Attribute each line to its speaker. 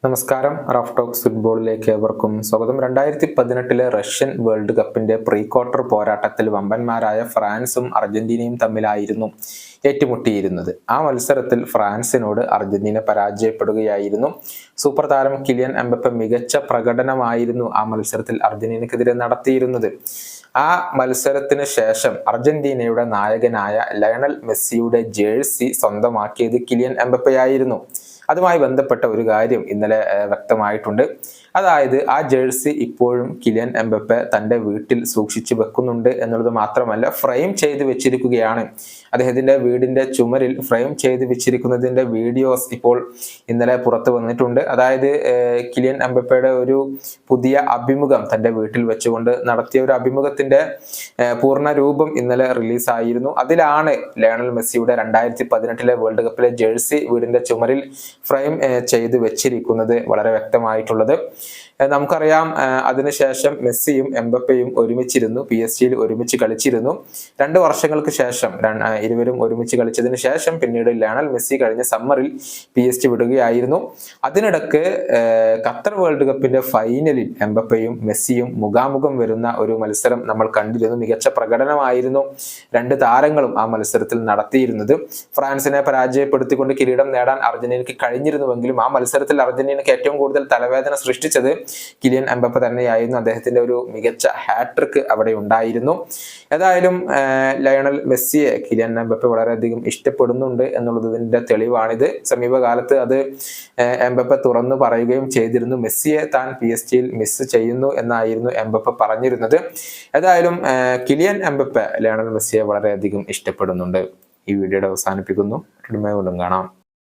Speaker 1: നമസ്കാരം. Rough talks ഫുട്ബോളിലേക്ക് ഏവർക്കും സ്വാഗതം. 2018 റഷ്യൻ വേൾഡ് കപ്പിന്റെ പ്രീ ക്വാർട്ടർ പോരാട്ടത്തിൽ വമ്പന്മാരായ ഫ്രാൻസും അർജന്റീനയും തമ്മിലായിരുന്നു ഏറ്റുമുട്ടിയിരുന്നത്. ആ മത്സരത്തിൽ ഫ്രാൻസിനോട് അർജന്റീന പരാജയപ്പെടുകയായിരുന്നു. സൂപ്പർ താരം കിലിയൻ എംബപ്പെ മികച്ച പ്രകടനമായിരുന്നു ആ മത്സരത്തിൽ അർജന്റീനക്കെതിരെ നടത്തിയിരുന്നത്. ആ മത്സരത്തിന് ശേഷം അർജന്റീനയുടെ നായകനായ ലയണൽ മെസ്സിയുടെ ജേഴ്സി സ്വന്തമാക്കിയത് കിലിയൻ എംബപ്പയായിരുന്നു. അതുമായി ബന്ധപ്പെട്ട ഒരു കാര്യം ഇന്നലെ വ്യക്തമായിട്ടുണ്ട്. അതായത് ആ ജേഴ്സി ഇപ്പോഴും കിലിയൻ എംബപ്പെ തൻ്റെ വീട്ടിൽ സൂക്ഷിച്ചു വെക്കുന്നുണ്ട് എന്നുള്ളത് മാത്രമല്ല, ഫ്രെയിം ചെയ്ത് വെച്ചിരിക്കുകയാണ്. അദ്ദേഹത്തിന്റെ വീടിന്റെ ചുമരിൽ ഫ്രെയിം ചെയ്ത് വെച്ചിരിക്കുന്നതിന്റെ വീഡിയോസ് ഇപ്പോൾ ഇന്നലെ പുറത്തു വന്നിട്ടുണ്ട്. അതായത് കിലിയൻ എംബപ്പയുടെ ഒരു പുതിയ അഭിമുഖം തൻ്റെ വീട്ടിൽ വെച്ചുകൊണ്ട് നടത്തിയ ഒരു അഭിമുഖത്തിന്റെ പൂർണ്ണ രൂപം ഇന്നലെ റിലീസായിരുന്നു. അതിലാണ് ലയണൽ മെസ്സിയുടെ 2018 വേൾഡ് കപ്പിലെ ജേഴ്സി വീടിന്റെ ചുമരിൽ ഫ്രെയിം ചെയ്ത് വെച്ചിരിക്കുന്നത് വളരെ വ്യക്തമായിട്ടുള്ളത്. നമുക്കറിയാം, അതിനുശേഷം മെസ്സിയും എംബപ്പയും ഒരുമിച്ചിരുന്നു, PSG ഒരുമിച്ച് കളിച്ചിരുന്നു. 2 വർഷങ്ങൾക്ക് ശേഷം ഇരുവരും ഒരുമിച്ച് കളിച്ചതിന് ശേഷം പിന്നീട് ലയണൽ മെസ്സി കഴിഞ്ഞ സമ്മറിൽ PSG വിടുകയായിരുന്നു. അതിനിടക്ക് ഖത്തർ വേൾഡ് കപ്പിന്റെ ഫൈനലിൽ എംബപ്പയും മെസ്സിയും മുഖാമുഖം വരുന്ന ഒരു മത്സരം നമ്മൾ കണ്ടിരുന്നു. മികച്ച പ്രകടനമായിരുന്നു 2 താരങ്ങളും ആ മത്സരത്തിൽ നടത്തിയിരുന്നത്. ഫ്രാൻസിനെ പരാജയപ്പെടുത്തിക്കൊണ്ട് കിരീടം നേടാൻ അർജന്റീനയ്ക്ക് കഴിഞ്ഞിരുന്നുവെങ്കിലും ആ മത്സരത്തിൽ അർജന്റീനയ്ക്ക് ഏറ്റവും കൂടുതൽ തലവേദന സൃഷ്ടിച്ചത് കിലിയൻ എംബപ്പെ തന്നെയായിരുന്നു. അദ്ദേഹത്തിന്റെ ഒരു മികച്ച ഹാട്രിക് അവിടെ ഉണ്ടായിരുന്നു. ഏതായാലും ലയണൽ മെസ്സിയെ കിലിയൻ എംബപ്പെ വളരെയധികം ഇഷ്ടപ്പെടുന്നുണ്ട് എന്നുള്ളതിന്റെ തെളിവാണിത്. സമീപകാലത്ത് അത് എംബപ്പെ തുറന്നു പറയുകയും ചെയ്തിരുന്നു. മെസ്സിയെ താൻ PSG മിസ് ചെയ്യുന്നു എന്നായിരുന്നു എംബപ്പെ പറഞ്ഞിരുന്നത്. ഏതായാലും കിലിയൻ എംബപ്പെ ലയണൽ മെസ്സിയെ വളരെയധികം ഇഷ്ടപ്പെടുന്നുണ്ട്. ഈ വീഡിയോയുടെ അവസാനിപ്പിക്കുന്നു. വീണ്ടും കാണാം.